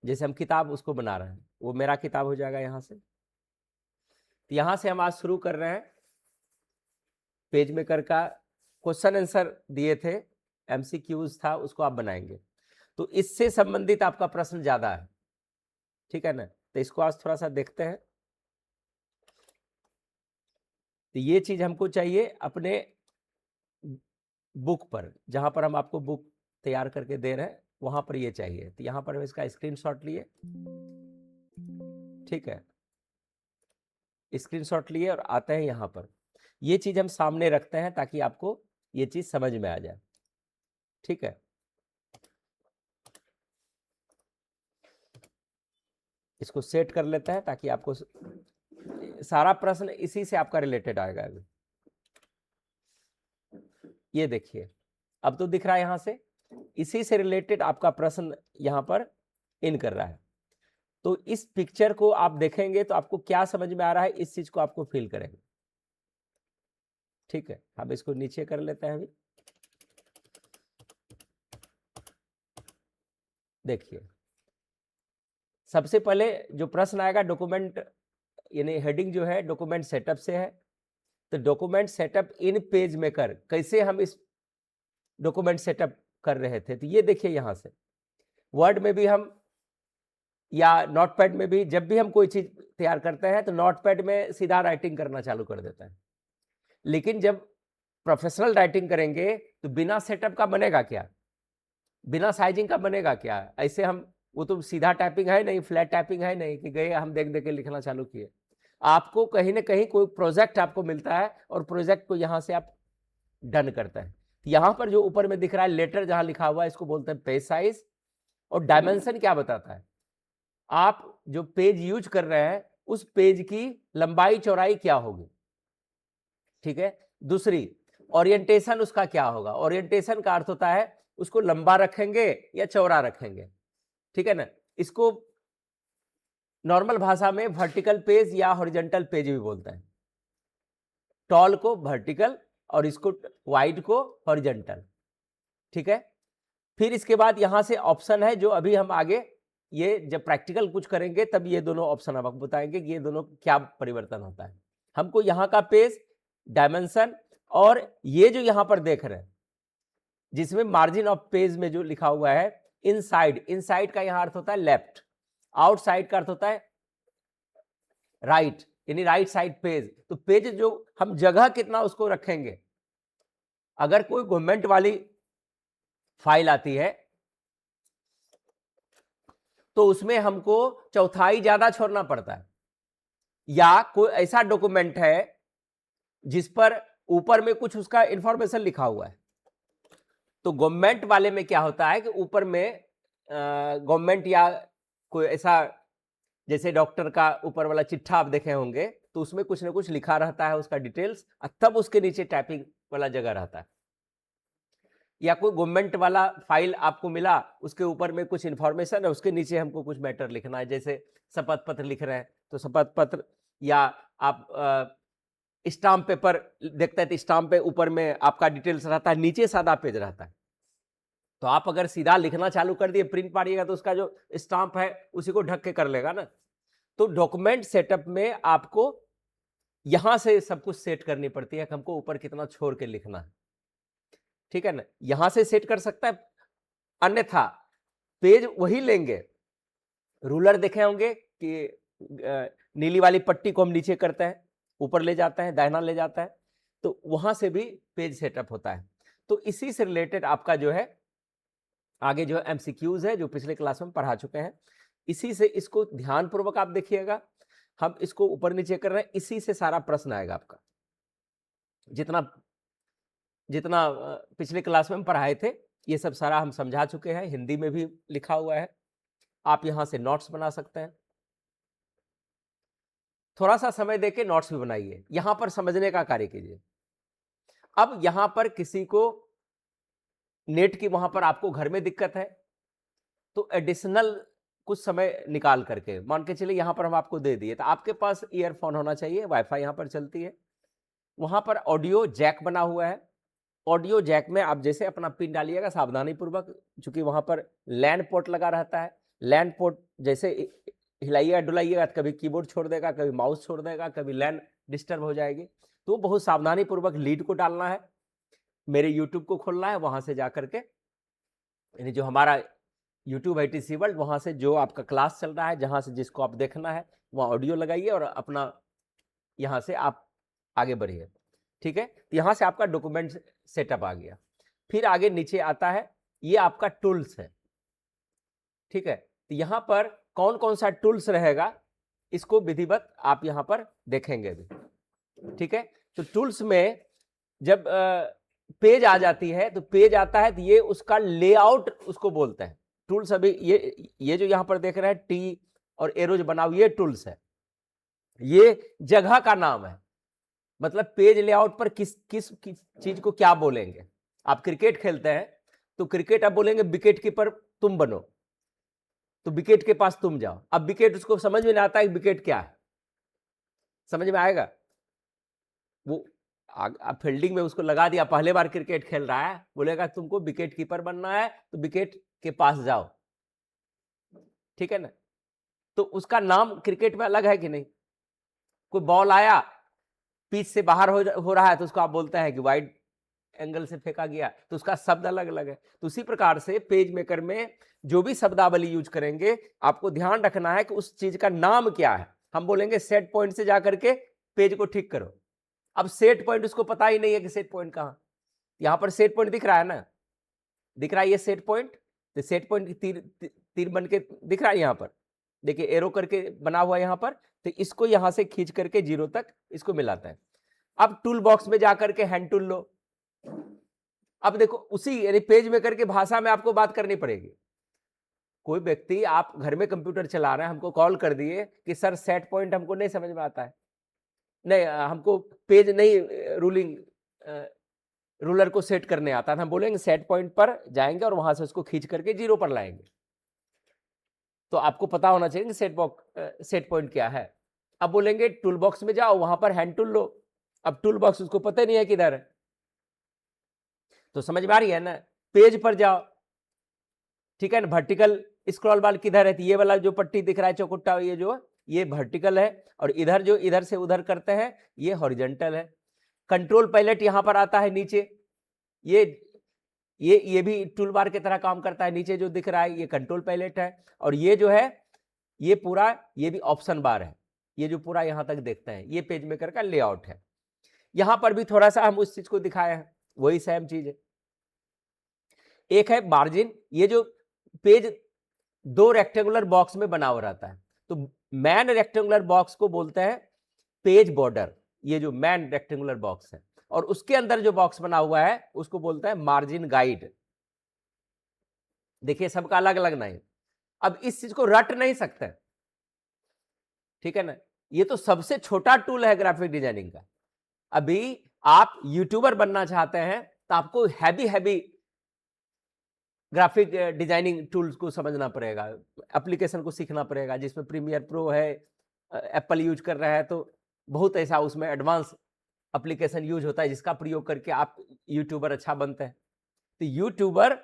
जैसे हम किताब उसको बना रहे हैं, वो मेरा किताब हो जाएगा यहाँ से। तो यहाँ से हम आज शुरू कर रहे हैं पेज मेकर का। क्वेश्चन आंसर दिए थे, एमसीक्यूज था, उसको आप बनाएंगे। तो इससे संबंधित आपका प्रश्न ज्यादा है, ठीक है ना। तो इसको आज थोड़ा सा देखते हैं। तो ये चीज हमको चाहिए अपने बुक पर, जहां पर हम आपको बुक तैयार करके दे रहे हैं वहां पर ये चाहिए। तो यहां पर हम इसका स्क्रीनशॉट लिए, ठीक है, स्क्रीनशॉट लिए और आते हैं यहां पर। ये चीज हम सामने रखते हैं ताकि आपको ये चीज समझ में आ जाए, ठीक है। इसको सेट कर लेते हैं ताकि आपको सारा प्रश्न इसी से आपका रिलेटेड आएगा। अभी ये देखिए, अब तो दिख रहा है यहां से, इसी से रिलेटेड आपका प्रश्न यहां पर इन कर रहा है। तो इस पिक्चर को आप देखेंगे तो आपको क्या समझ में आ रहा है, इस चीज को आपको फील करेंगे, ठीक है। अब इसको नीचे कर लेते हैं। अभी देखिए, सबसे पहले जो प्रश्न आएगा डॉक्यूमेंट, यानी हेडिंग जो है डॉक्यूमेंट सेटअप से है। तो document setup in page maker, कैसे हम इस डॉक्यूमेंट सेटअप कर रहे थे। तो ये देखिए, यहां से वर्ड में भी हम या नोटपैड में भी, जब भी हम कोई चीज तैयार करते हैं तो नोटपैड में सीधा राइटिंग करना चालू कर देता है। लेकिन जब प्रोफेशनल राइटिंग करेंगे तो बिना सेटअप का बनेगा क्या, बिना साइजिंग का बनेगा क्या। ऐसे हम, वो तो सीधा टाइपिंग है नहीं, फ्लैट टाइपिंग है नहीं कि गए हम देख देख के लिखना चालू किए। आपको कहीं ना कहीं कोई प्रोजेक्ट आपको मिलता है और प्रोजेक्ट को यहां से आप डन करते हैं। यहां पर जो ऊपर में दिख रहा है लेटर जहां लिखा हुआ है, इसको बोलते हैं पेज साइज। और डायमेंशन क्या बताता है, आप जो पेज यूज कर रहे हैं उस पेज की लंबाई चौड़ाई क्या होगी, ठीक है। दूसरी, ओरिएंटेशन उसका क्या होगा। ओरिएंटेशन का अर्थ होता है उसको लंबा रखेंगे या चौड़ा रखेंगे, ठीक है ना। इसको नॉर्मल भाषा में वर्टिकल पेज या हॉरिजॉन्टल पेज भी बोलते हैं। टॉल को वर्टिकल और इसको वाइड को हॉरिजॉन्टल, ठीक है। फिर इसके बाद यहां से ऑप्शन है जो अभी हम आगे, ये जब प्रैक्टिकल कुछ करेंगे तब ये दोनों ऑप्शन हम आपको बताएंगे कि ये दोनों क्या परिवर्तन होता है। हमको यहाँ का पेज, डायमेंशन, और ये जो यहां पर देख रहे हैं जिसमें मार्जिन ऑफ पेज में जो लिखा हुआ है इनसाइड, इनसाइड का यहां अर्थ होता है लेफ्ट, आउटसाइड का अर्थ होता है राइट, यानी राइट साइड पेज। तो पेज जो हम जगह कितना उसको रखेंगे, अगर कोई गवर्नमेंट वाली फाइल आती है तो उसमें हमको चौथाई ज्यादा छोड़ना पड़ता है, या कोई ऐसा डॉक्यूमेंट है जिस पर ऊपर में कुछ उसका इंफॉर्मेशन लिखा हुआ है। तो गवर्नमेंट वाले में क्या होता है कि ऊपर में गवर्नमेंट या कोई ऐसा, जैसे डॉक्टर का ऊपर वाला चिट्ठा आप देखे होंगे तो उसमें कुछ ना कुछ लिखा रहता है उसका डिटेल्स, तब उसके नीचे टाइपिंग वाला जगह रहता है। या कोई गवर्नमेंट वाला फाइल आपको मिला, उसके ऊपर में कुछ इंफॉर्मेशन है, उसके नीचे हमको कुछ मैटर लिखना है, जैसे शपथ पत्र लिख रहे हैं तो शपथ पत्र, या आप स्टाम्प पेपर देखते हैं तो स्टाम्प पे ऊपर में आपका डिटेल्स रहता है, नीचे सादा पेज रहता है। तो आप अगर सीधा लिखना चालू कर दिए, प्रिंट मारिएगा तो उसका जो स्टाम्प है उसी को ढक के कर लेगा ना। तो डॉक्यूमेंट सेटअप में आपको यहां से सब कुछ सेट करनी पड़ती है कि हमको ऊपर कितना छोड़ के लिखना है, ठीक है ना। यहां से सेट कर सकता है, अन्यथा पेज वही लेंगे। रूलर देखे होंगे कि नीली वाली पट्टी को हम नीचे करते हैं, ऊपर ले जाते हैं, दाहिना ले जाता है, तो वहां से भी पेज सेटअप होता है। तो इसी से रिलेटेड आपका जो है आगे जो एमसीक्यूज है जो पिछले क्लास में पढ़ा चुके हैं, इसी से, इसको ध्यानपूर्वक आप देखिएगा। हम इसको ऊपर नीचे कर रहे हैं, इसी से सारा प्रश्न आएगा आपका। जितना जितना पिछले क्लास में हम पढ़ाए थे ये सब सारा हम समझा चुके हैं, हिंदी में भी लिखा हुआ है। आप यहां से नोट्स बना सकते हैं, थोड़ा सा समय देके नोट्स भी बनाइए, यहां पर समझने का कार्य कीजिए। अब यहां पर किसी को नेट की वहां पर आपको घर में दिक्कत है तो एडिशनल कुछ समय निकाल करके, मान के चलिए यहां पर हम आपको दे दिए, तो आपके पास ईयरफोन होना चाहिए, वाईफाई यहां पर चलती है, वहां पर ऑडियो जैक बना हुआ है। ऑडियो जैक में आप जैसे अपना पिन डालिएगा सावधानी पूर्वक, चूंकि वहां पर लैंड पोर्ट लगा रहता है, लैन पोर्ट जैसे हिलाइएगा डुलाइएगा कभी कीबोर्ड छोड़ देगा, कभी माउस छोड़ देगा, कभी लैन डिस्टर्ब हो जाएगी। तो बहुत सावधानी पूर्वक लीड को डालना है, मेरे यूट्यूब को खोलना है, वहां से जा करके यानी जो हमारा यूट्यूब ITC वर्ल्ड, वहां से जो आपका क्लास चल रहा है, जहां से जिसको आप देखना है वहां ऑडियो लगाइए और अपना यहां से आप आगे बढ़िए। ठीक है, तो यहां से आपका डॉक्यूमेंट सेटअप आ गया। फिर आगे नीचे आता है, ये आपका टूल्स है। ठीक है, तो यहां पर कौन कौन सा टूल्स रहेगा इसको विधिवत आप यहां पर देखेंगे भी। ठीक है, तो टूल्स में जब पेज आ जाती है, तो पेज आता है तो ये उसका लेआउट उसको बोलते हैं टूल्स। अभी ये जो यहां पर देख रहे हैं टी और एरोज बनाओ, ये टूल्स है, ये जगह का नाम है। मतलब पेज लेआउट पर किस किस चीज को क्या बोलेंगे। आप क्रिकेट खेलते हैं तो क्रिकेट आप बोलेंगे विकेट कीपर तुम बनो, तो विकेट के पास तुम जाओ। अब विकेट उसको समझ में नहीं आता है विकेट क्या है, समझ में आएगा? वो आप फील्डिंग में उसको लगा दिया, पहले बार क्रिकेट खेल रहा है, बोलेगा तुमको विकेट कीपर बनना है तो विकेट के पास जाओ। ठीक है ना, तो उसका नाम क्रिकेट में अलग है कि नहीं? कोई बॉल आया पिच से बाहर हो रहा है तो उसको आप बोलते हैं कि वाइड एंगल से फेंका गया, तो उसका शब्द अलग अलग है। तो उसी प्रकार से पेज मेकर में जो भी शब्दावली यूज करेंगे, आपको ध्यान रखना है कि उस चीज का नाम क्या है। हम बोलेंगे सेट पॉइंट से जाकर के पेज को ठीक करो, अब सेट पॉइंट उसको पता ही नहीं है कि सेट पॉइंट कहां। यहां पर सेट पॉइंट दिख रहा है ना, दिख रहा है ये सेट पॉइंट, तो सेट पॉइंट की तीर बन के दिख रहा है यहां पर, देखिए एरो करके बना हुआ है यहां पर। तो इसको यहां से खींच करके 0 तक इसको मिलाता है। अब टूल बॉक्स में जाकर के हैंड टूल लो। अब देखो उसी यानी पेज मेकर के भाषा में आपको बात करनी पड़ेगी। कोई व्यक्ति आप घर में कंप्यूटर चला रहे हैं, हमको कॉल कर दिए कि सर सेट पॉइंट हमको नहीं समझ में आता है, नहीं हमको पेज नहीं रूलिंग रूलर को सेट करने आता है, हम बोलेंगे सेट पॉइंट पर जाएंगे और वहां से उसको खींच करके 0 पर लाएंगे। तो आपको पता होना चाहिए कि सेट पॉइंट क्या है। अब बोलेंगे टूल बॉक्स में जाओ, वहां पर हैंड टूल लो। अब टूल बॉक्स उसको पता नहीं है किधर है, तो समझ में आ रही है ना। पेज पर जाओ, ठीक है ना, वर्टिकल स्क्रॉल बार किधर है, तो ये वाला जो पट्टी दिख रहा है चौकुट्टा, ये वर्टिकल है, और इधर जो इधर से उधर करते हैं ये हॉरिजॉन्टल है। कंट्रोल पैलेट यहां पर आता है नीचे, ये भी टूल बार की तरह काम करता है। नीचे जो दिख रहा है ये कंट्रोल पैलेट है, और ये जो है ये पूरा ये भी ऑप्शन बार है। ये जो पूरा यहां तक देखते हैं ये पेज मेकर का लेआउट है। यहां पर भी थोड़ा सा हम उस चीज को दिखाए हैं, वही सेम चीज है। एक है मार्जिन, ये जो पेज 2 रेक्टेंगुलर बॉक्स में बना हुआ रहता है, तो मैन रेक्टेंगुलर बॉक्स को बोलते हैं पेज बॉर्डर। ये जो मैन रेक्टेंगुलर बॉक्स है, और उसके अंदर जो बॉक्स बना हुआ है उसको बोलते हैं मार्जिन गाइड। देखिए सबका अलग अलग नहीं, अब इस चीज को रट नहीं सकते, ठीक है ना। ये तो सबसे छोटा टूल है ग्राफिक डिजाइनिंग का। अभी आप यूट्यूबर बनना चाहते हैं तो आपको heavy heavy graphic designing tools को समझना पड़ेगा, एप्लीकेशन को सीखना पड़ेगा, जिसमें प्रीमियर प्रो है, एप्पल यूज कर रहा है, तो बहुत ऐसा उसमें एडवांस एप्लीकेशन यूज होता है जिसका प्रयोग करके आप यूट्यूबर अच्छा बनते हैं। तो यूट्यूबर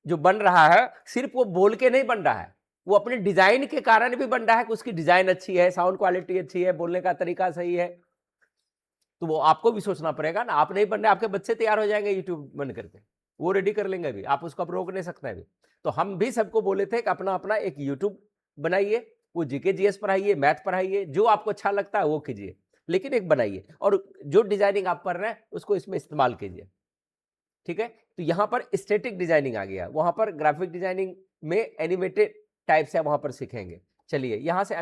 जो बन रहा है सिर्फ वो बोल के नहीं बन रहा है, वो अपने डिजाइन के कारण भी बन रहा है कि उसकी डिजाइन अच्छी है, साउंड क्वालिटी अच्छी है, बोलने का तरीका सही है। तो वो आपको भी सोचना पड़ेगा ना, आप नहीं बन रहे, आपके बच्चे तैयार हो जाएंगे यूट्यूब बन करके, वो रेडी कर लेंगे अभी, आप उसको रोक नहीं सकते अभी। तो हम भी सबको बोले थे कि अपना अपना एक यूट्यूब बनाइए, वो जीके जीएस पढ़ाइए, मैथ पढ़ाइए, जो आपको अच्छा लगता है वो कीजिए, लेकिन एक बनाइए, और जो डिजाइनिंग आप कर रहे हैं उसको इसमें इस्तेमाल कीजिए। ठीक है, तो यहां पर स्टैटिक डिजाइनिंग आ गया, वहां पर ग्राफिक डिजाइनिंग में एनिमेटेड टाइप से वहां पर सीखेंगे। चलिए यहां से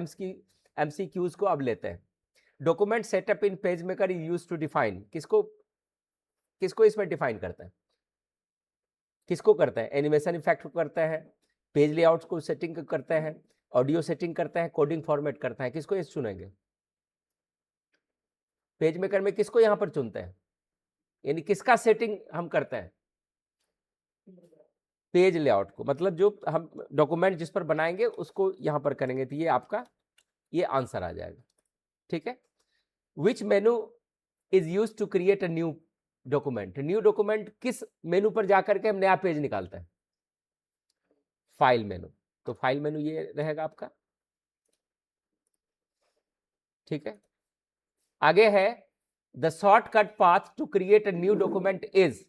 एमसीक्यूज को अब लेते हैं। Document setup in PageMaker is used to define, किसको किसको इसमें डिफाइन करते हैं, किसको करते हैं? एनिमेशन इफेक्ट को करते हैं, पेज लेआउट को सेटिंग करते हैं, ऑडियो सेटिंग करते हैं, कोडिंग फॉर्मेट करते हैं, किसको ये चुनेंगे? पेज मेकर में किसको यहां पर चुनते हैं, यानी किसका सेटिंग हम करते हैं? पेज लेआउट को, मतलब जो हम डॉक्यूमेंट जिस पर बनाएंगे उसको यहां पर करेंगे, तो ये आपका ये आंसर आ जाएगा। ठीक है, which menu is use to create a new document, new document किस मेनू पर जाकर के हम नया पेज निकालते हैं? File menu. तो फाइल मेनू ये रहेगा आपका। ठीक है, आगे है the shortcut path to create a new document is.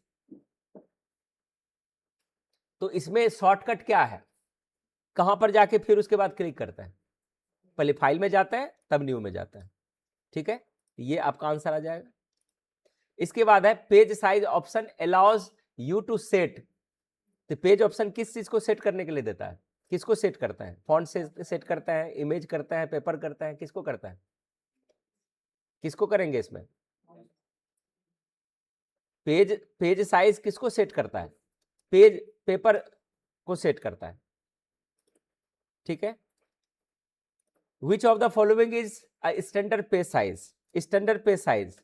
तो इसमें शॉर्टकट क्या है, कहां पर जाके फिर उसके बाद क्लिक करता है? पहले फाइल में जाता है तब न्यू में जाता है। ठीक है, ये आपका आंसर आ जाएगा। इसके बाद है page size option allows you to set. तो पेज ऑप्शन किस चीज को सेट करने के लिए देता है? किसको सेट करता है? फॉन्ट से सेट करता है, इमेज करता है, पेपर करता है, किसको करता है? किसको करेंगे इसमें? पेज साइज किसको सेट करता है? पेपर को सेट करता है। ठीक है, which of the following is standard page size? Standard page size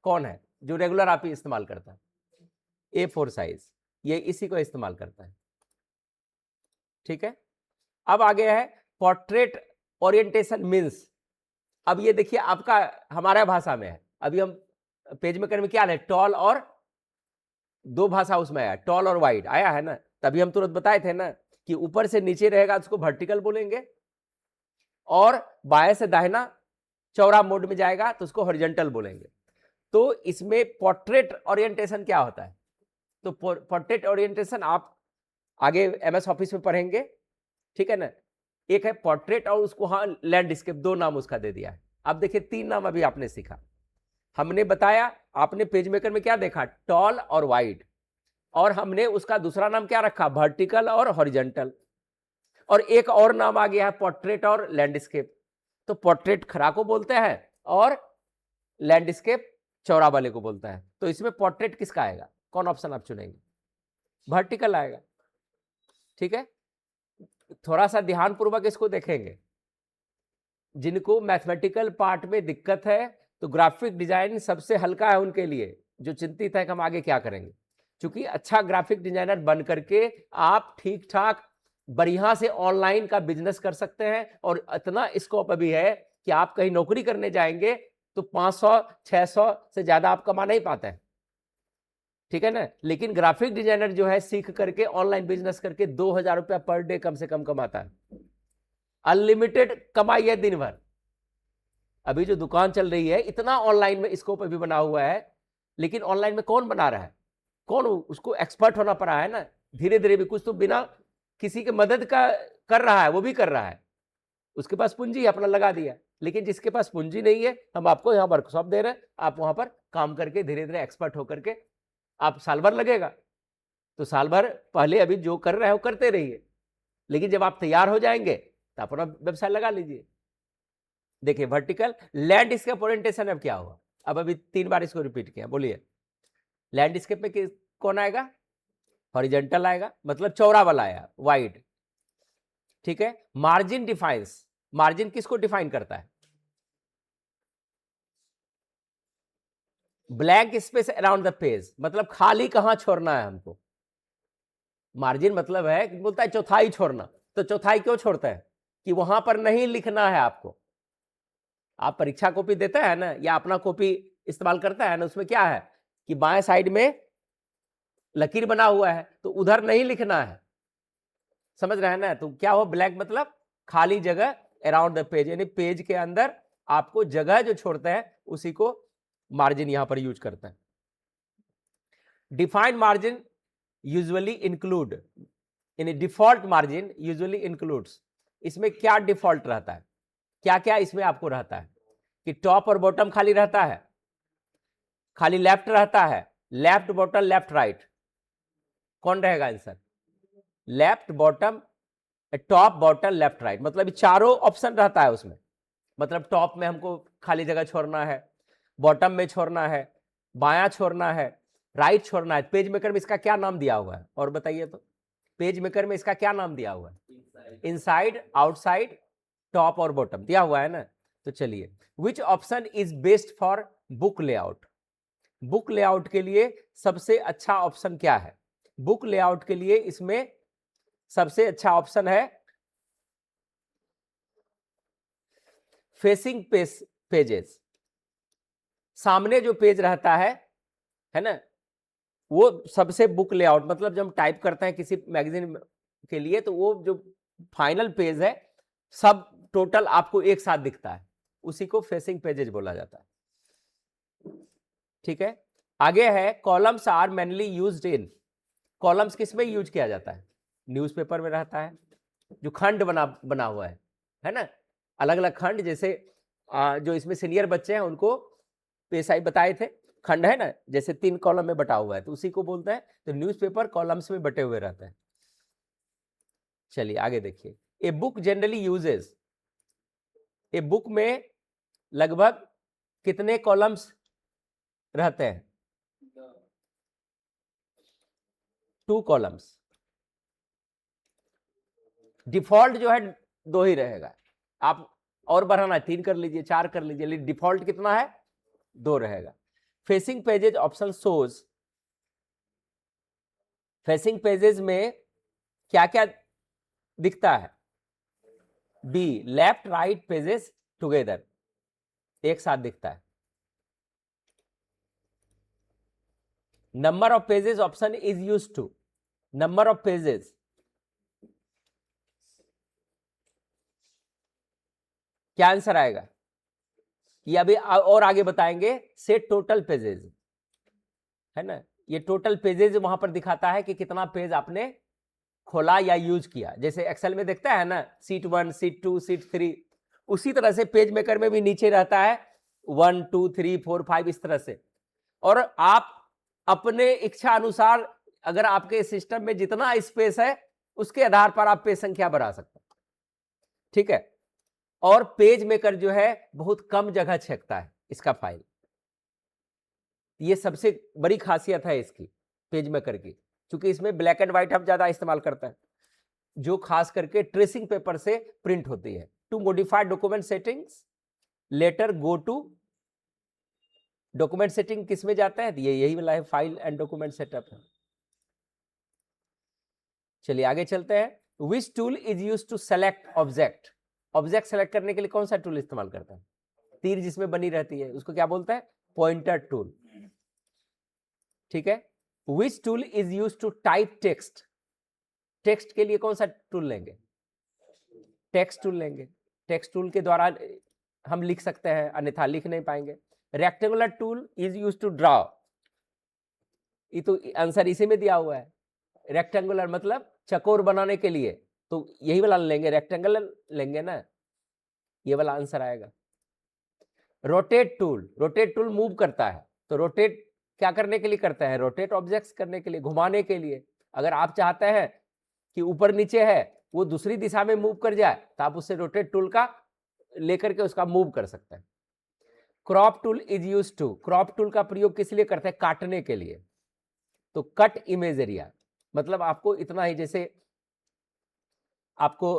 कौन है जो रेगुलर आप ही इस्तेमाल करता है? A4 साइज, ये इसी को इस्तेमाल करता है। ठीक है, अब आगे है पोर्ट्रेट ओरिएंटेशन मीन्स। अब ये देखिए आपका हमारा भाषा में है, अभी हम पेज मेकर में क्या है, टॉल और दो भाषा उसमें आया, टॉल और वाइड आया है ना। तभी हम तुरंत बताए थे ना कि ऊपर से नीचे रहेगा उसको वर्टिकल बोलेंगे, और बाएं से दाहिना चौड़ा मोड में जाएगा तो उसको हॉरिजॉन्टल बोलेंगे। तो इसमें पोर्ट्रेट ओरिएंटेशन क्या होता है? तो पोर्ट्रेट ओरिएंटेशन आप आगे MS ऑफिस में पढ़ेंगे। ठीक है ना, एक है पोर्ट्रेट और उसको हाँ लैंडस्केप, दो नाम उसका दे दिया है। अब देखिए तीन नाम अभी आपने सीखा, हमने बताया, आपने पेज मेकर में क्या देखा, टॉल और वाइड, और हमने उसका दूसरा नाम क्या रखा, वर्टिकल और हॉरिजॉन्टल, और एक और नाम आ गया है पोर्ट्रेट और लैंडस्केप। तो पोर्ट्रेट खड़ा को बोलते हैं और लैंडस्केप चौड़ा वाले को बोलता है। तो इसमें पोर्ट्रेट किसका आएगा, कौन ऑप्शन आप चुनेंगे? वर्टिकल आएगा। ठीक है, थोड़ा सा ध्यान पूर्वक इसको देखेंगे। जिनको मैथमेटिकल पार्ट में दिक्कत है तो ग्राफिक डिजाइन सबसे हल्का है उनके लिए, जो चिंतित है कि हम आगे क्या करेंगे। क्योंकि अच्छा ग्राफिक डिजाइनर बन करके आप ठीक ठाक बढ़िया से ऑनलाइन का बिजनेस कर सकते हैं, और इतना स्कोप अभी है कि आप कहीं नौकरी करने जाएंगे तो 500-600 से ज्यादा आप कमा नहीं पाते हैं। ठीक है ना, लेकिन ग्राफिक डिजाइनर जो है सीख करके ऑनलाइन बिजनेस करके 2000 रुपया पर डे कम से कम कमाता है। अनलिमिटेड कमाई है दिन भर। अभी जो दुकान चल रही है इतना ऑनलाइन में स्कोप अभी बना हुआ है, लेकिन ऑनलाइन में कौन बना रहा है, कौन उसको एक्सपर्ट होना पड़ा है ना। धीरे धीरे भी कुछ तो बिना किसी के मदद का कर रहा है, वो भी कर रहा है, उसके पास पूंजी अपना लगा दिया। लेकिन जिसके पास पूंजी नहीं है, हम आपको यहाँ वर्कशॉप दे रहे हैं, आप वहां पर काम करके धीरे धीरे एक्सपर्ट होकर के, आप साल भर लगेगा तो साल भर पहले अभी जो कर रहे हैं वो करते रहिए, लेकिन जब आप तैयार हो जाएंगे तो अपना व्यवसाय लगा लीजिए। देखिए वर्टिकल लैंडस्केप ओरिएंटेशन अब क्या हुआ, अब अभी 3 बार इसको रिपीट किया, बोलिए लैंडस्केप में कौन आएगा, हॉरिजॉन्टल आएगा, मतलब चौड़ा वाला आया, वाइड। ठीक है, मार्जिन डिफाइंस, मार्जिन किसको डिफाइन करता है? Blank space around the page, मतलब खाली कहां छोड़ना है हमको। मार्जिन मतलब है कि बोलता है चौथाई छोड़ना, तो चौथाई क्यों छोड़ता है? कि वहां पर नहीं लिखना है आपको। आप परीक्षा कॉपी देते हैं ना, या अपना कॉपी इस्तेमाल करता है ना, उसमें क्या है कि बाएं साइड में लकीर बना हुआ है, तो उधर नहीं लिखना है, समझ रहे हैं ना। तो क्या हो, ब्लैंक मतलब खाली जगह अराउंड द पेज, यानी पेज के अंदर आपको जगह जो छोड़ता है उसी को मार्जिन यहां पर यूज करता है। डिफाइंड मार्जिन यूजुअली इंक्लूड, यानी डिफॉल्ट मार्जिन यूजुअली इंक्लूड्स, इसमें क्या डिफॉल्ट रहता है, क्या क्या इसमें आपको रहता है कि टॉप और बॉटम खाली रहता है, खाली लेफ्ट रहता है, लेफ्ट बॉटम लेफ्ट राइट, कौन रहेगा answer? Left bottom, top bottom left right, मतलब चारों ऑप्शन रहता है उसमें। मतलब टॉप में हमको खाली जगह छोड़ना है, बॉटम में छोड़ना है, बायां छोड़ना है, राइट छोड़ना है। पेज मेकर में इसका क्या नाम दिया हुआ है, और बताइए तो, पेज मेकर में इसका क्या नाम दिया हुआ है? इनसाइड, आउटसाइड, टॉप और बॉटम दिया हुआ है ना। तो चलिए, which option is best for book layout? Book layout के लिए सबसे अच्छा ऑप्शन क्या है? बुक लेआउट के लिए इसमें सबसे अच्छा ऑप्शन है फेसिंग पेजेस, सामने जो पेज रहता है ना, वो सबसे बुक लेआउट, मतलब जब हम टाइप करते हैं किसी मैगजीन के लिए, तो वो जो फाइनल पेज है, सब टोटल आपको एक साथ दिखता है, उसी को फेसिंग पेजेज बोला जाता है। ठीक है, आगे है columns are mainly used in, columns किस में यूज किया जाता है? न्यूज़पेपर में रहता है, जो खंड बना हुआ है ना, अलग अलग खंड, जैसे जो इसमें सीनियर बच्चे हैं उनको पेशाई बताए थे, खंड है ना, जैसे 3 कॉलम में बटा हुआ है, तो उसी को बोलते हैं। तो न्यूज़पेपर कॉलम्स में बटे हुए रहते हैं। चलिए आगे देखिए, a book generally uses, a book में लगभग कितने कॉलम्स रहते हैं? 2 कॉलम्स। डिफॉल्ट जो है 2 ही रहेगा, आप और बढ़ाना है 3 कर लीजिए, 4 कर लीजिए, लेकिन डिफॉल्ट कितना है? 2 रहेगा। Facing pages option shows, facing pages में क्या क्या दिखता है? B, left right pages together, एक साथ दिखता है। Number of pages option is used to, number of pages, क्या आंसर आएगा? ये अभी और आगे बताएंगे, से टोटल पेजेस है ना, ये टोटल पेजेस वहां पर दिखाता है कि कितना पेज आपने खोला या यूज किया, जैसे एक्सेल में देखता है ना, सीट 1, सीट 2, सीट 3, उसी तरह से पेज मेकर में भी नीचे रहता है 1 2 3 4 5 इस तरह से। और आप अपने इच्छा अनुसार, अगर आपके सिस्टम में जितना स्पेस है उसके आधार पर आप पेज संख्या बढ़ा सकते हैं। ठीक है, और पेज मेकर जो है बहुत कम जगह छेकता है इसका फाइल, ये सबसे बड़ी खासियत है इसकी पेज मेकर की, क्योंकि इसमें ब्लैक एंड व्हाइट हम ज्यादा इस्तेमाल करते हैं, जो खास करके ट्रेसिंग पेपर से प्रिंट होती है। To modify document settings, later go to, document setting किस में जाता है? ये यही वाला है, फाइल एंड डॉक्यूमेंट सेटअप है। चलिए आगे चलते हैं। Which tool is use to select object, object select करने के लिए कौन सा टूल इस्तेमाल करता है? तीर जिसमें बनी रहती है उसको क्या बोलते हैं? Pointer tool. ठीक है, which tool is use to type text, text के लिए कौन सा टूल लेंगे? टेक्स्ट टूल लेंगे, टेक्स्ट टूल के द्वारा हम लिख सकते हैं, अन्यथा लिख नहीं पाएंगे। Rectangular tool is use to draw, ये तो आंसर इसी में दिया हुआ है, रेक्टेंगुलर मतलब चकोर बनाने के लिए, तो यही वाला लेंगे, रेक्टेंगुलर लेंगे ना, ये वाला आंसर आएगा। Rotate tool, rotate tool move करता है, तो रोटेट क्या करने के लिए करता है? रोटेट ऑब्जेक्ट्स करने के लिए, घुमाने के लिए। अगर आप चाहते हैं कि ऊपर नीचे है वो दूसरी दिशा में मूव कर जाए, तो आप उससे रोटेट टूल का लेकर के उसका मूव कर सकते हैं। Crop tool is use to, crop tool का प्रयोग किस लिए करते हैं? काटने के लिए, तो कट इमेज एरिया, मतलब आपको इतना ही, जैसे आपको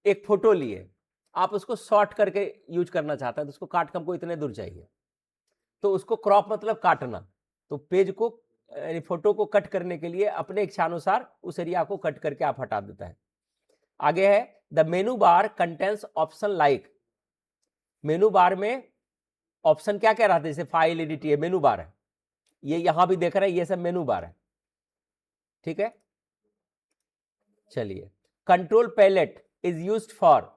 एक फोटो लिए, आप उसको शॉर्ट करके यूज करना चाहते हैं, तो उसको काट के हमको इतने दूर चाहिए, तो उसको क्रॉप मतलब काटना, तो पेज को फोटो को कट करने के लिए अपने इच्छानुसार उस एरिया को कट करके आप हटा देता है। आगे है the menu bar contains option like, मेनू बार में ऑप्शन क्या क्या रहता है? जैसे फाइल एडिट, ये मेनू बार है, ये यहां भी देख रहे हैं, ये सब मेनू बार है। ठीक है, चलिए control palette is used for,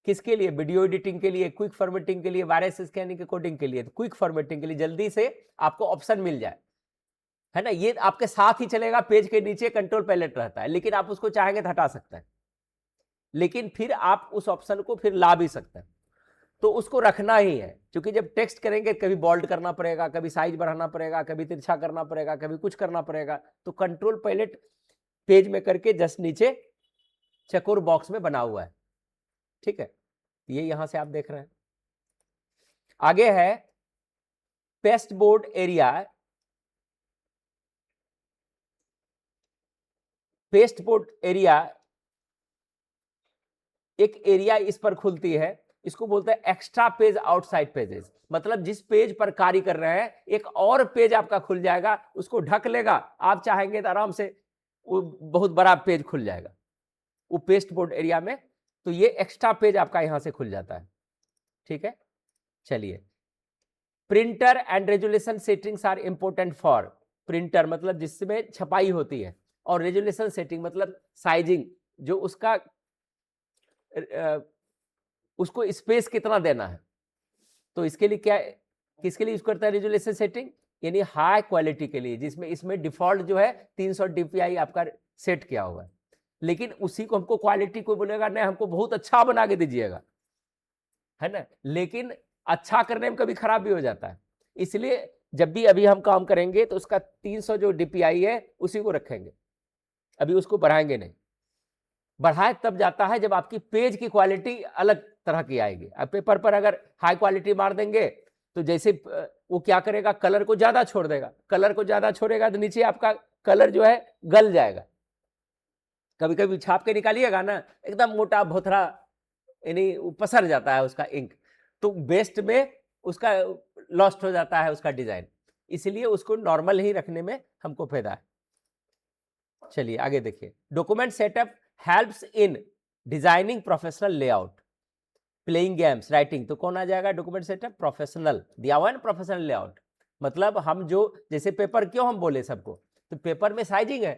किसके लिए? वीडियो एडिटिंग के लिए, क्विक फॉर्मेटिंग के लिए, वायरस स्कैनिंग के कोडिंग के लिए। तो क्विक फॉर्मेटिंग के लिए जल्दी से आपको ऑप्शन मिल जाए, है ना, ये आपके साथ ही चलेगा, पेज के नीचे कंट्रोल पैलेट रहता है, लेकिन आप उसको चाहेंगे तो हटा सकते हैं, लेकिन फिर आप उस ऑप्शन को फिर ला भी सकते हैं, तो उसको रखना ही है, क्योंकि जब टेक्स्ट करेंगे कभी बोल्ड करना पड़ेगा, कभी साइज बढ़ाना पड़ेगा, कभी तिरछा करना पड़ेगा, कभी कुछ करना पड़ेगा, तो कंट्रोल पैलेट पेज में करके जस्ट नीचे चकोर बॉक्स में बना हुआ है। ठीक है, ये यहां से आप देख रहे हैं। आगे है paste board area, paste board area एक एरिया इस पर खुलती है, इसको बोलते हैं एक्स्ट्रा पेज आउटसाइड पेजेस, मतलब जिस पेज पर कार्य कर रहे हैं एक और पेज आपका खुल जाएगा, उसको ढक लेगा, आप चाहेंगे तो आराम से वो बहुत बड़ा पेज खुल जाएगा वो पेस्ट बोर्ड एरिया में, तो ये एक्स्ट्रा पेज आपका यहां से खुल जाता है। ठीक है, चलिए printer and resolution settings are important for, printer मतलब जिसमें छपाई होती है, और रेजोल्यूशन सेटिंग मतलब साइजिंग, जो उसका उसको स्पेस कितना देना है। तो इसके लिए क्या, किसके लिए यूज करता है रेजोल्यूशन सेटिंग, यानी हाई क्वालिटी के लिए, जिसमें इसमें डिफॉल्ट जो है 300 DPI आपका सेट किया हुआ है। लेकिन उसी को हमको क्वालिटी को बोलेगा नहीं हमको बहुत अच्छा बना के दीजिएगा, है ना, लेकिन अच्छा करने में कभी खराब भी हो जाता है। इसलिए जब भी अभी हम काम करेंगे तो उसका 300 जो DPI है उसी को रखेंगे, अभी उसको बढ़ाएंगे नहीं। बढ़ाए तब जाता है जब आपकी पेज की क्वालिटी अलग तरह की आएगी। अब पेपर पर अगर हाई क्वालिटी मार देंगे तो जैसे वो क्या करेगा, कलर को ज्यादा छोड़ देगा, कलर को ज्यादा छोड़ेगा तो नीचे आपका कलर जो है गल जाएगा। कभी कभी छाप के निकालिएगा ना एकदम मोटा भोथरा, यानी पसर जाता है उसका इंक, तो बेस्ट में उसका लॉस्ट हो जाता है उसका डिजाइन, इसलिए उसको नॉर्मल ही रखने में हमको फायदा है। चलिए आगे देखिए, document setup helps in designing professional layout, playing games, writing. तो कौन आ जाएगा, डॉक्यूमेंट सेटअप प्रोफेशनल, दिया हुआ है ना प्रोफेशनल लेआउट। मतलब हम जो जैसे पेपर क्यों हम बोले सबको, तो पेपर में साइजिंग है,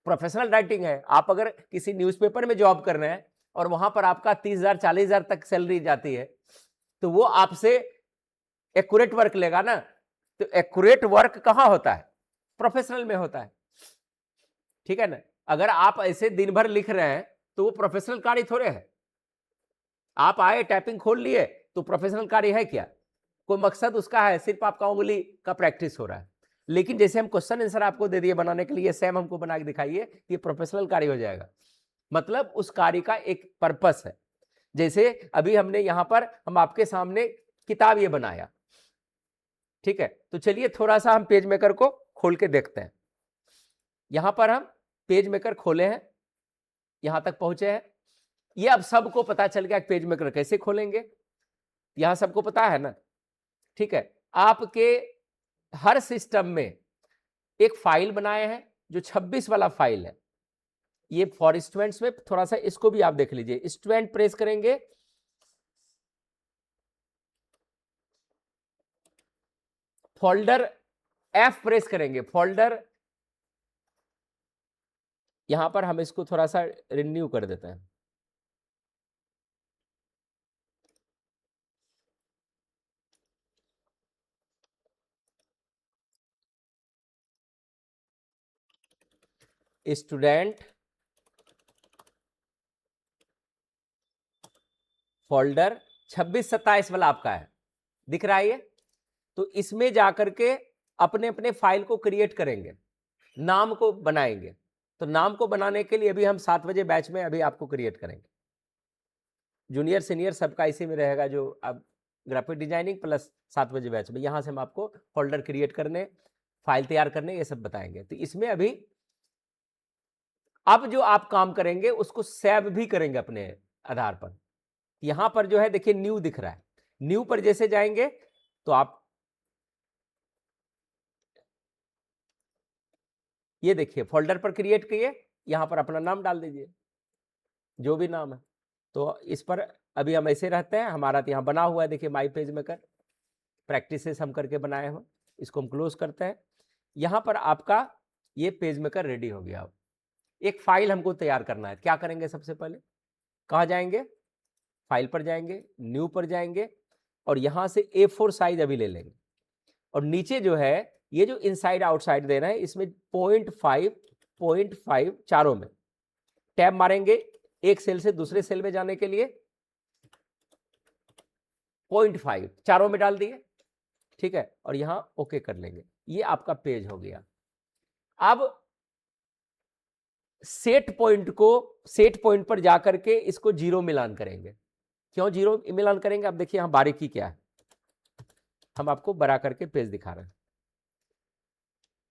प्रोफेशनल राइटिंग है। आप अगर किसी न्यूज़पेपर में जॉब कर रहे हैं और वहां पर आपका 30,000 40,000 तक सैलरी जाती है, तो वो आपसे एक्यूरेट वर्क लेगा ना। तो एक्यूरेट वर्क कहां होता है, प्रोफेशनल में होता है, ठीक है ना। अगर आप ऐसे दिन भर लिख रहे हैं तो वो प्रोफेशनल कार्य थोड़े है। आप आए टाइपिंग खोल लिए तो प्रोफेशनल कार्य है क्या, कोई मकसद उसका है, सिर्फ आपका उंगली का प्रैक्टिस हो रहा है। लेकिन जैसे हम क्वेश्चन आंसर आपको दे दिए बनाने के लिए, सेम हमको बना के दिखाइए, ये प्रोफेशनल कार्य हो जाएगा। मतलब उस कार्य का एक पर्पस है। जैसे अभी हमने यहां पर हम आपके सामने किताब ये बनाया, ठीक है। तो चलिए थोड़ा सा हम पेज मेकर को खोल के देखते हैं। यहां पर हम पेज मेकर खोले हैं, यहां तक पहुंचे हैं। ये अब सबको पता चल गया पेज मेकर कैसे खोलेंगे, यहां सबको पता है ना, ठीक है। आपके हर सिस्टम में एक फाइल बनाए हैं जो 26 वाला फाइल है। ये फॉर स्टूडेंट्स में थोड़ा सा इसको भी आप देख लीजिए, स्टूडेंट प्रेस करेंगे, फोल्डर F प्रेस करेंगे, फोल्डर, यहां पर हम इसको थोड़ा सा रिन्यू कर देते हैं। स्टूडेंट फोल्डर 26-27 वाला आपका है, दिख रहा है ये। तो इसमें जाकर के अपने अपने फाइल को क्रिएट करेंगे, नाम को बनाएंगे। तो नाम को बनाने के लिए अभी हम 7 बजे बैच में अभी आपको क्रिएट करेंगे। जूनियर सीनियर सबका इसी में रहेगा, जो अब ग्राफिक डिजाइनिंग प्लस 7 बजे बैच में, यहां से हम आपको फोल्डर क्रिएट करने, फाइल तैयार करने, ये सब बताएंगे। तो इसमें अभी अब जो आप काम करेंगे उसको सेव भी करेंगे अपने आधार पर। यहां पर जो है देखिए न्यू दिख रहा है, न्यू पर जैसे जाएंगे तो आप ये देखिए फोल्डर पर क्रिएट किए, यहां पर अपना नाम डाल दीजिए, जो भी नाम है। तो इस पर अभी हम ऐसे रहते हैं, हमारा तो यहाँ बना हुआ है, देखिए माई पेज मेकर प्रैक्टिसेस हम करके बनाए हुए। इसको हम क्लोज करते हैं। यहाँ पर आपका ये पेज मेकर रेडी हो गया। अब एक फाइल हमको तैयार करना है, क्या करेंगे, सबसे पहले कहाँ जाएंगे, फाइल पर जाएंगे, न्यू पर जाएंगे, और यहाँ से A4 साइज अभी ले लेंगे। और नीचे जो है ये जो इनसाइड आउटसाइड देना है, इसमें 0.5 चारों में टैब मारेंगे, एक सेल से दूसरे सेल में जाने के लिए 0.5 चारों में डाल दिए, ठीक है। और यहां ओके कर लेंगे, ये आपका पेज हो गया। अब सेट पॉइंट पर जाकर के इसको जीरो मिलान करेंगे। क्यों जीरो मिलान करेंगे, अब देखिए यहां बारीकी क्या है, हम आपको बड़ा करके पेज दिखा रहे हैं।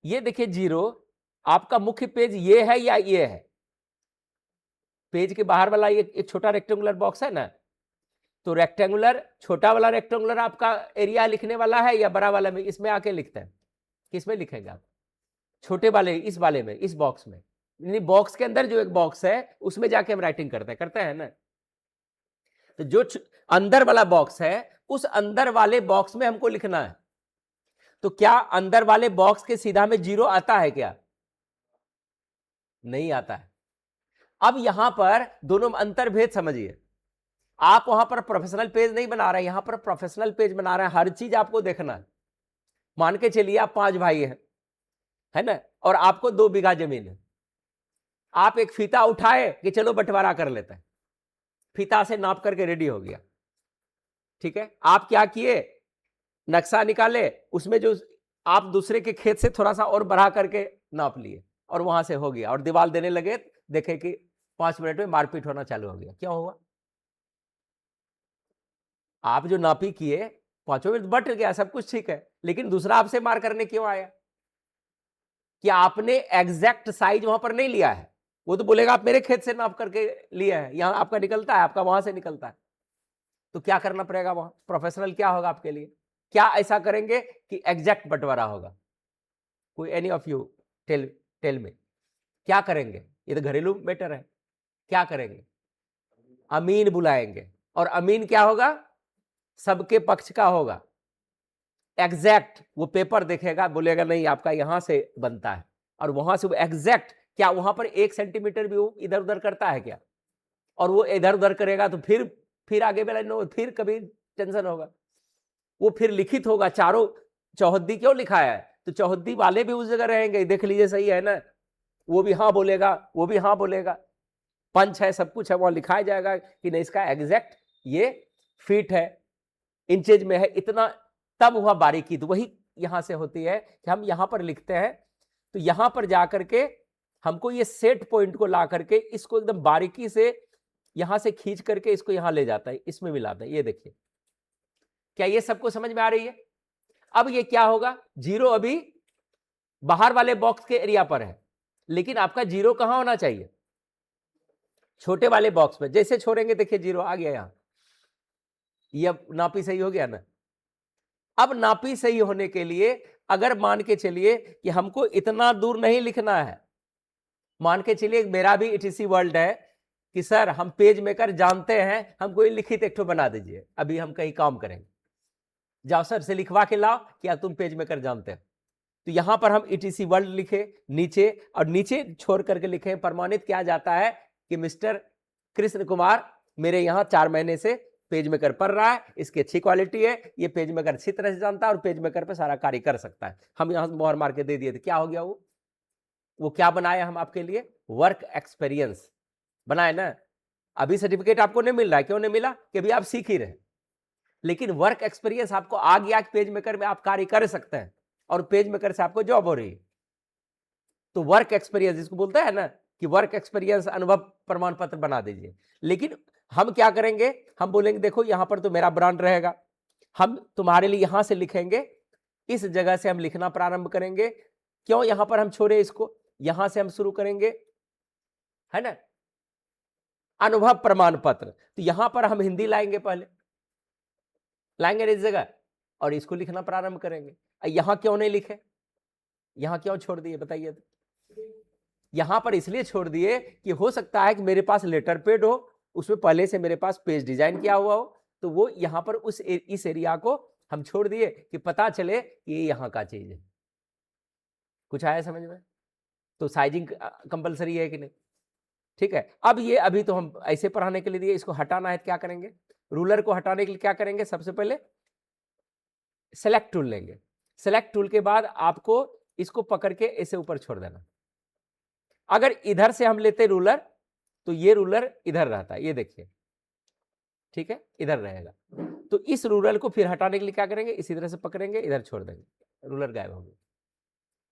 ये देखिए जीरो, आपका मुख्य पेज ये है या ये है, पेज के बाहर वाला ये एक छोटा रेक्टेंगुलर बॉक्स है ना, तो रेक्टेंगुलर छोटा वाला रेक्टेंगुलर आपका एरिया लिखने वाला है या बड़ा वाला में, इसमें आके लिखते हैं, किसमें लिखेंगे आप, छोटे वाले, इस वाले में, इस बॉक्स में, यानी बॉक्स के अंदर जो एक बॉक्स है उसमें जाके हम राइटिंग करते हैं ना। तो जो अंदर वाला बॉक्स है उस अंदर वाले बॉक्स में हमको लिखना है। तो क्या अंदर वाले बॉक्स के सीधा में जीरो आता है क्या, नहीं आता है। अब यहां पर दोनों में अंतर्भेद समझिए। आप वहां पर प्रोफेशनल पेज नहीं बना रहे हैं, यहां पर प्रोफेशनल पेज बना रहे हैं। हर चीज आपको देखना है। मान के चलिए आप 5 भाई हैं, है ना, और आपको 2 बीघा जमीन है। आप एक फीता उठाए कि चलो बंटवारा कर लेते हैं, फीता से नाप करके रेडी हो गया। ठीक है, आप क्या किए, नक्शा निकाले, उसमें जो आप दूसरे के खेत से थोड़ा सा और बढ़ा करके नाप लिए और वहां से हो गया, और दीवार देने लगे, देखे कि 5 मिनट में मारपीट होना चालू हो गया। क्यों हुआ? आप जो नापी किए 5 मिनट बट गया, सब कुछ ठीक है, लेकिन दूसरा आपसे मार करने क्यों आया? कि आपने एग्जैक्ट साइज वहां पर नहीं लिया है। वो तो बोलेगा आप मेरे खेत से नाप करके लिया है, यहां आपका निकलता है, आपका वहां से निकलता है। तो क्या करना पड़ेगा वहां? प्रोफेशनल क्या होगा आपके लिए? क्या ऐसा करेंगे कि एग्जैक्ट बंटवारा होगा? कोई any of you tell tell में क्या करेंगे? ये तो घरेलू मैटर है। क्या करेंगे? अमीन बुलाएंगे, और अमीन क्या होगा? सबके पक्ष का होगा। एग्जैक्ट वो पेपर देखेगा, बोलेगा नहीं आपका यहां से बनता है, और वहां से वो एग्जैक्ट, क्या वहां पर 1 सेंटीमीटर भी वो इधर उधर करता है क्या? और वो इधर उधर करेगा तो फिर आगे वाला नो, फिर कभी टेंशन होगा। वो फिर लिखित होगा, चारों चौहद्दी क्यों लिखा है? तो चौहद्दी वाले भी उस जगह रहेंगे, देख लीजिए सही है ना, वो भी हाँ बोलेगा, वो भी हाँ बोलेगा, पंच है, सब कुछ है, वहां लिखाया जाएगा कि नहीं इसका एग्जैक्ट ये फीट है, इंचेज में है इतना, तब वह बारीकी। तो वही यहां से होती है कि हम यहां पर लिखते हैं, तो यहां पर जाकर के हमको ये सेट पॉइंट को ला करके इसको एकदम बारीकी से यहां से खींच करके इसको यहां ले जाता है, इसमें मिलाता है। ये देखिए, क्या ये सबको समझ में आ रही है? अब ये क्या होगा? जीरो अभी बाहर वाले बॉक्स के एरिया पर है, लेकिन आपका जीरो कहां होना चाहिए? छोटे वाले बॉक्स में। जैसे छोड़ेंगे देखिए जीरो आ गया यहां। ये अब नापी सही हो गया ना? अब नापी सही होने के लिए अगर मान के चलिए कि हमको इतना दूर नहीं लिखना है, मान के चलिए मेरा भी ईटीसी वर्ल्ड है कि सर हम पेज मेकर जानते हैं, हमको लिखित एक ठो बना दीजिए, अभी हम कहीं काम करेंगे, जाओ सर से लिखवा के लाओ, क्या तुम पेज मेकर जानते हो? तो यहां पर हम ईटीसी वर्ल्ड लिखे नीचे, और नीचे छोड़ करके लिखे प्रमाणित किया जाता है कि मिस्टर कृष्ण कुमार मेरे यहां 4 महीने से पेज मेकर पढ़ रहा है, इसकी अच्छी क्वालिटी है, ये पेज मेकर अच्छी तरह से जानता है और पेज मेकर पे सारा कार्य कर सकता है। हम यहां मोहर मार के दे दिए थे, क्या हो गया? वो क्या बनाया हम आपके लिए? वर्क एक्सपीरियंस बनाए ना। अभी सर्टिफिकेट आपको नहीं मिल रहा है, क्यों नहीं मिला? कि अभी आप सीख ही रहे, लेकिन वर्क एक्सपीरियंस आपको आ गया कि पेज मेकर में आप कार्य कर सकते हैं, और पेज मेकर से आपको जॉब हो रही है। तो वर्क एक्सपीरियंस जिसको बोलते हैं ना कि वर्क एक्सपीरियंस अनुभव प्रमाण पत्र बना दीजिए। लेकिन हम क्या करेंगे? हम बोलेंगे देखो यहां पर तो मेरा ब्रांड रहेगा, हम तुम्हारे लिए यहां से लिखेंगे, इस जगह से हम लिखना प्रारंभ करेंगे। क्यों यहां पर हम छोड़े इसको? यहां से हम शुरू करेंगे, है ना, अनुभव प्रमाण पत्र। तो यहां पर हम हिंदी लाएंगे, पहले लाएंगे इस जगह, और इसको लिखना प्रारंभ करेंगे। यहां क्यों नहीं लिखे? यहां क्यों छोड़ दिए बताइए? तो यहां पर इसलिए छोड़ दिए कि हो सकता है कि मेरे पास लेटर पेड हो, उसमें पहले से मेरे पास पेज डिजाइन किया हुआ हो, तो वो यहां पर इस एरिया को हम छोड़ दिए कि पता चले कि ये यहां का चीज है। कुछ आया समझ में? तो साइजिंग कंपलसरी है कि नहीं? ठीक है। अब ये अभी तो हम ऐसे पढ़ाने के लिए दिए, इसको हटाना है तो क्या करेंगे? रूलर को हटाने के लिए क्या करेंगे? सबसे पहले सेलेक्ट टूल लेंगे। सेलेक्ट टूल के बाद आपको इसको पकड़ के ऐसे ऊपर छोड़ देना। अगर इधर से हम लेते रूलर, तो ये रूलर इधर रहता है, ये देखिए, ठीक है, इधर रहेगा। तो इस रूलर को फिर हटाने के लिए क्या करेंगे? इसी तरह से पकड़ेंगे, इधर छोड़ देंगे, रूलर गायब हो गया।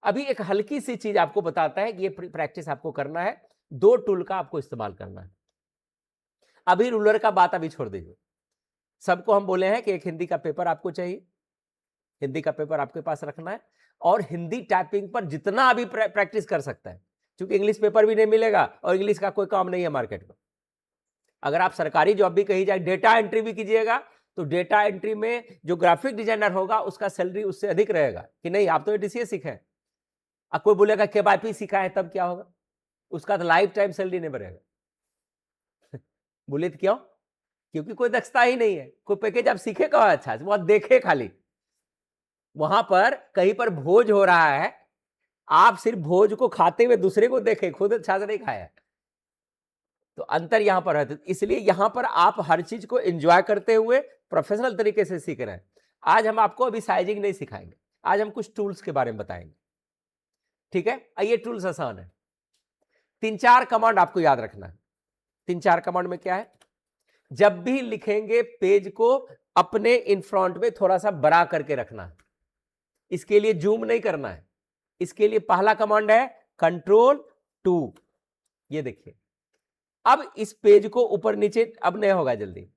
अभी एक हल्की सी चीज आपको बताता है कि ये प्रैक्टिस आपको करना है, 2 टूल का आपको इस्तेमाल करना है। अभी रूलर का बात अभी छोड़ दीजिए। सबको हम बोले हैं कि एक हिंदी का पेपर आपको चाहिए, हिंदी का पेपर आपके पास रखना है, और हिंदी टाइपिंग पर जितना अभी प्रैक्टिस कर सकता है, क्योंकि इंग्लिश पेपर भी नहीं मिलेगा और इंग्लिश का कोई काम नहीं है मार्केट में। अगर आप सरकारी जॉब भी कही जाए, डेटा एंट्री भी कीजिएगा, तो डेटा एंट्री में जो ग्राफिक डिजाइनर होगा उसका सैलरी उससे अधिक रहेगा। कि नहीं, आप तो एडीसीए सीखे हैं, अब कोई बोलेगा केवाईपी सीखा है, तब क्या होगा? उसका तो लाइफ टाइम सैलरी नहीं बढ़ेगा। बोले तो क्यों? क्योंकि कोई दक्षता ही नहीं है, कोई पैकेज आप सीखे कहाँ अच्छा, वो देखे खाली। वहां पर कहीं पर भोज हो रहा है, आप सिर्फ भोज को खाते हुए दूसरे को देखें, खुद अच्छा से नहीं खाया। तो अंतर यहां पर है। तो इसलिए यहां पर आप हर चीज को एंजॉय करते हुए प्रोफेशनल तरीके से सीख रहे हैं। आज हम आपको अभी साइजिंग नहीं सिखाएंगे, आज हम कुछ टूल्स के बारे में बताएंगे। ठीक है, ये टूल्स आसान है। 3-4 कमांड आपको याद रखना है। 3-4 कमांड में क्या है, जब भी लिखेंगे पेज को अपने इन फ्रंट में थोड़ा सा बड़ा करके रखना है। इसके लिए जूम नहीं करना है। इसके लिए पहला कमांड है Ctrl+2। ये देखिए, अब इस पेज को ऊपर नीचे अब नहीं होगा जल्दी।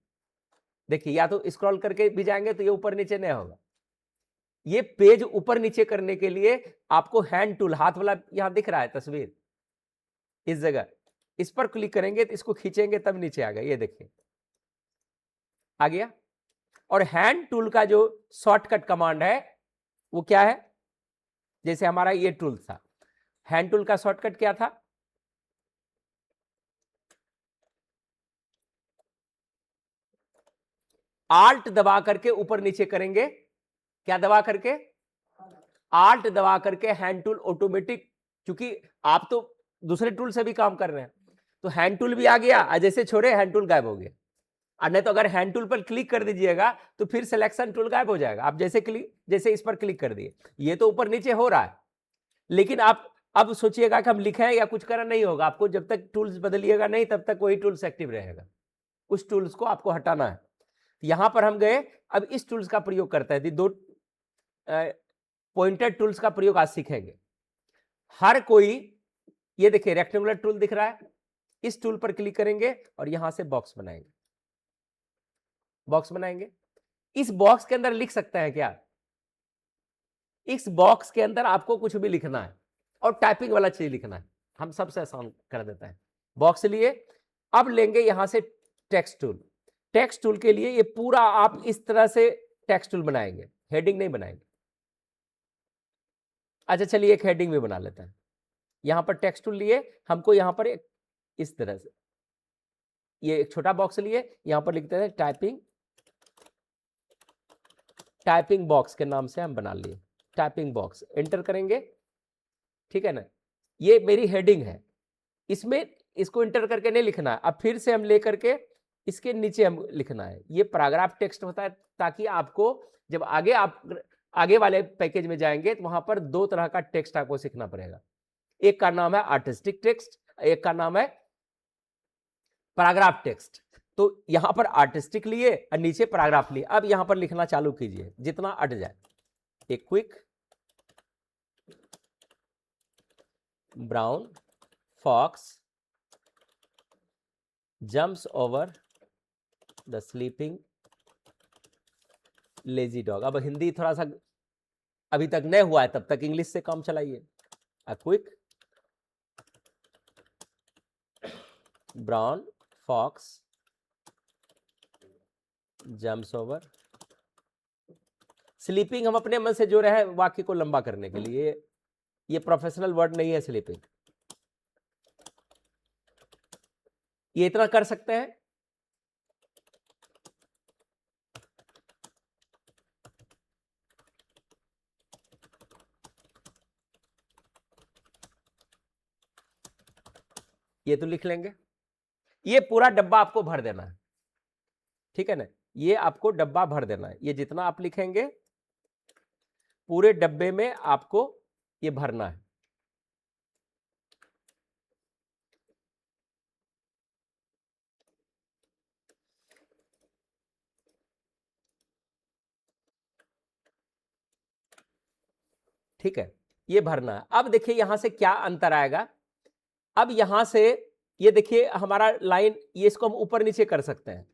देखिए, या तो स्क्रॉल करके भी जाएंगे तो ये ऊपर नीचे नहीं होगा। ये पेज ऊपर नीचे करने के लिए आपको हैंड टूल, हाथ वाला यहां दिख रहा है तस्वीर, इस जगह इस पर क्लिक करेंगे तो इसको खींचेंगे तब नीचे आ गया। ये देखिए आ गया। और हैंड टूल का जो शॉर्टकट कमांड है वो क्या है, जैसे हमारा ये टूल था, हैंड टूल का शॉर्टकट क्या था, आल्ट दबा करके ऊपर नीचे करेंगे। क्या दबा करके, आल्ट दबा करके हैंड टूल ऑटोमेटिक, क्योंकि आप तो दूसरे टूल से भी काम कर रहे हैं तो हैंड टूल भी आ गया, जैसे छोड़े हैंड टूल गायब हो गया। और नहीं तो अगर हैंड टूल पर क्लिक कर दीजिएगा तो फिर सिलेक्शन टूल गायब हो जाएगा। आप जैसे इस पर क्लिक कर दिए, ये तो ऊपर नीचे हो रहा है, लेकिन आप अब सोचिएगा कि हम लिखें या कुछ करना नहीं होगा। आपको जब तक टूल्स बदलिएगा नहीं तब तक वही टूल्स एक्टिव रहेगा। उस टूल्स को आपको हटाना है। यहां पर हम गए, अब इस टूल्स का प्रयोग करते हैं। दो पॉइंटर टूल्स का प्रयोग आज सीखेंगे हर कोई। ये देखिए रेक्टेंगुलर टूल दिख रहा है, इस टूल पर क्लिक करेंगे और यहां से बॉक्स बनाएंगे। बॉक्स बनाएंगे, इस बॉक्स के अंदर लिख सकते हैं क्या, इस बॉक्स के अंदर आपको कुछ भी लिखना है और टाइपिंग वाला चीज लिखना है। हम सबसे आसान कर देता है। बॉक्स लिए, अब लेंगे यहां से टेक्स्ट टूल। टेक्स्ट टूल के लिए ये पूरा आप इस तरह से टेक्स्ट टूल बनाएंगे, हेडिंग नहीं बनाएंगे। अच्छा चलिए एक हेडिंग भी बना लेते हैं। यहां पर टेक्स्ट टूल लिए, हमको यहां पर एक इस तरह से ये एक छोटा बॉक्स लिए, यहां पर लिखते हैं टाइपिंग बॉक्स के नाम से हम बना लिए टाइपिंग बॉक्स। एंटर करेंगे, ठीक है ना। ये मेरी हेडिंग है, इसमें इसको एंटर करके नहीं लिखना है। अब फिर से हम लेकर के इसके नीचे हम लिखना है। ये पैराग्राफ टेक्स्ट होता है, ताकि आपको जब आगे वाले पैकेज में जाएंगे तो वहां पर दो तरह का टेक्स्ट आपको सीखना पड़ेगा। एक का नाम है आर्टिस्टिक टेक्स्ट, एक का नाम है पैराग्राफ टेक्स्ट। तो यहां पर आर्टिस्टिक लिए और नीचे पैराग्राफ लिए। अब यहां पर लिखना चालू कीजिए जितना अट जाए। एक quick brown fox jumps over the sleeping lazy dog. अब हिंदी थोड़ा सा अभी तक नहीं हुआ है, तब तक इंग्लिश से काम चलाइए। A quick brown fox jumps over sleeping. हम अपने मन से जो रहे वाक्य को लंबा करने के लिए, ये प्रोफेशनल वर्ड नहीं है स्लीपिंग। ये इतना कर सकते हैं। ये तो लिख लेंगे। ये पूरा डब्बा आपको भर देना है, ठीक है ना। ये आपको डब्बा भर देना है। ये जितना आप लिखेंगे पूरे डब्बे में आपको ये भरना है। ठीक है, ये भरना है। अब देखिए यहां से क्या अंतर आएगा। अब यहां से ये देखिए हमारा लाइन, ये इसको हम ऊपर नीचे कर सकते हैं।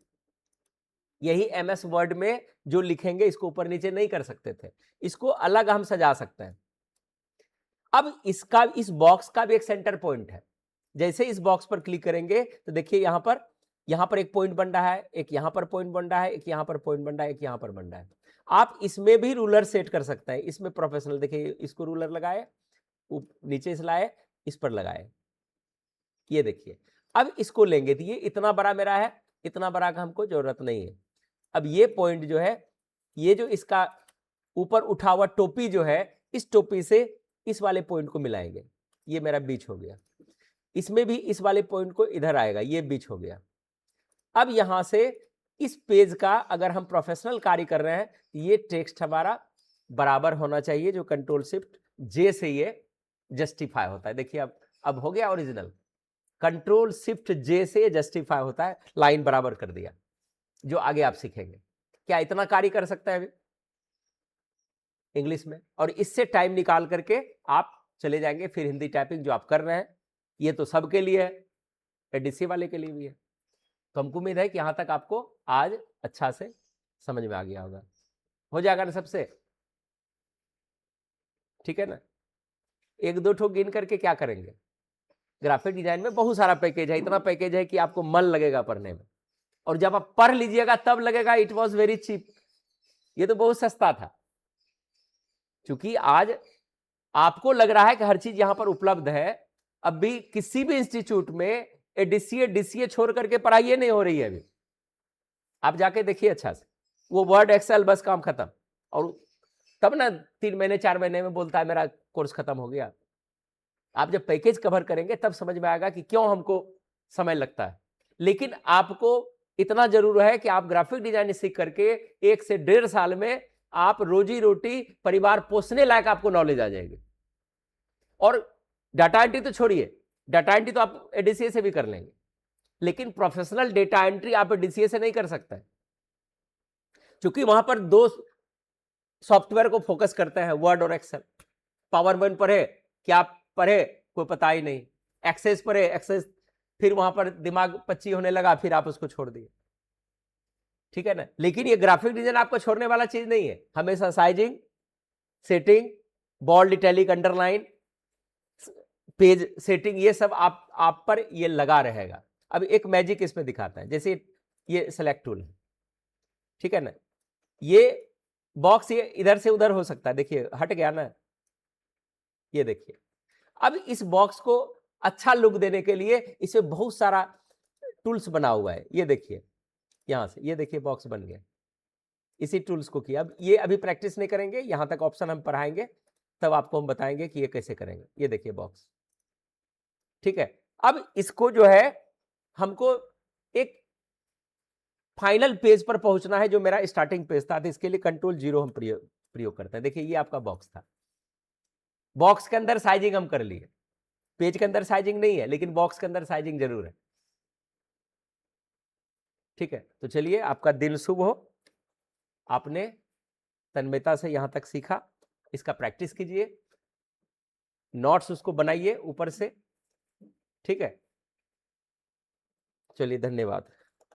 यही एमएस वर्ड में जो लिखेंगे इसको ऊपर नीचे नहीं कर सकते थे, इसको अलग हम सजा सकते हैं। अब इसका, इस बॉक्स का भी एक सेंटर पॉइंट है। जैसे इस बॉक्स पर क्लिक करेंगे तो देखिए यहां पर एक पॉइंट बन रहा है, एक यहां पर पॉइंट बन रहा है, एक यहां पर पॉइंट बन रहा है, एक यहां पर बन रहा है। आप इसमें भी रूलर सेट कर सकते हैं। इसमें प्रोफेशनल देखिए, इसको रूलर लगाए, नीचे से लाए, इस पर लगाए। ये देखिए, अब इसको लेंगे तो ये इतना बड़ा मेरा है, इतना बड़ा का हमको जरूरत नहीं है। अब ये पॉइंट जो है, ये जो इसका ऊपर उठा हुआ टोपी जो है, इस टोपी से इस वाले पॉइंट को मिलाएंगे, ये मेरा बीच हो गया। इसमें भी इस वाले पॉइंट को इधर आएगा, ये बीच हो गया। अब यहां से इस पेज का अगर हम प्रोफेशनल कार्य कर रहे हैं, ये टेक्स्ट हमारा बराबर होना चाहिए, जो कंट्रोल शिफ्ट जे से ये जस्टिफाई होता है। देखिए अब हो गया ओरिजिनल, कंट्रोल शिफ्ट जे से जस्टिफाई होता है, लाइन बराबर कर दिया। जो आगे आप सीखेंगे, क्या इतना कार्य कर सकता है अभी इंग्लिश में, और इससे टाइम निकाल करके आप चले जाएंगे फिर हिंदी टाइपिंग जो आप कर रहे हैं। ये तो सबके लिए है, एडीसी वाले के लिए भी है। तो हमको उम्मीद है कि यहां तक आपको आज अच्छा से समझ में आ गया होगा। हो जाएगा ना सबसे, ठीक है ना। एक दो ठो गिन करके क्या करेंगे, ग्राफिक डिजाइन में बहुत सारा पैकेज है, इतना पैकेज है कि आपको मन लगेगा पढ़ने में, और जब आप पढ़ लीजिएगा तब लगेगा इट वॉज वेरी चीप, ये तो बहुत सस्ता था। क्योंकि आज आपको लग रहा है कि हर चीज यहां पर उपलब्ध है, अब भी किसी भी इंस्टीट्यूट में एडीसीए डीसीए छोड़ करके पढ़ाई नहीं हो रही है अभी। आप जाके देखिए अच्छा से, वो वर्ड एक्सेल बस काम खत्म, और तब ना 3 महीने 4 महीने में बोलता है मेरा कोर्स खत्म हो गया। आप जब पैकेज कवर करेंगे तब समझ में आएगा कि क्यों हमको समय लगता है। लेकिन आपको इतना जरूर है कि आप ग्राफिक डिजाइन सीख करके 1 से 1.5 साल में आप रोजी रोटी परिवार पोसने लायक आपको नॉलेज आ जाएगी। और डाटा एंट्री तो छोड़िए, डाटा एंट्री तो आप एडीसीए से भी कर लेंगे, लेकिन प्रोफेशनल डेटा एंट्री आप एडीसीए से नहीं कर सकते, क्योंकि वहां पर 2 सॉफ्टवेयर को फोकस करते हैं, वर्ड और एक्सेल। पावर पॉइंट पढ़े क्या पढ़े कोई पता ही नहीं, एक्सेस पढ़े एक्सेस, फिर वहां पर दिमाग पच्ची होने लगा, फिर आप उसको छोड़ दिए, ठीक है ना। लेकिन ये ग्राफिक डिजाइन आपको छोड़ने वाला चीज नहीं है, हमेशा sizing, setting, bold, italic, underline, page setting, ये सब आप पर ये लगा रहेगा। अब एक मैजिक इसमें दिखाता है, जैसे ये सेलेक्ट टूल है, ठीक है ना। ये बॉक्स ये इधर से उधर हो सकता है, देखिए हट गया ना, ये देखिए। अब इस बॉक्स को अच्छा लुक देने के लिए इसे बहुत सारा टूल्स बना हुआ है, ये देखिए यहां से, ये देखिए बॉक्स बन गया, इसी टूल्स को किया। अब ये अभी प्रैक्टिस नहीं करेंगे, यहां तक ऑप्शन हम पढ़ाएंगे तब आपको हम बताएंगे कि ये कैसे करेंगे। ये देखिए बॉक्स, ठीक है। अब इसको जो है हमको एक फाइनल पेज पर पहुंचना है, जो मेरा स्टार्टिंग पेज था, तो इसके लिए कंट्रोल 0 हम प्रयोग करते हैं। देखिए ये आपका बॉक्स था, बॉक्स के अंदर साइजिंग हम कर लिए, पेज के अंदर साइजिंग नहीं है लेकिन बॉक्स के अंदर साइजिंग जरूर है, ठीक है। तो चलिए आपका दिन शुभ हो, आपने तन्मयता से यहां तक सीखा, इसका प्रैक्टिस कीजिए, नोट्स उसको बनाइए ऊपर से, ठीक है। चलिए धन्यवाद।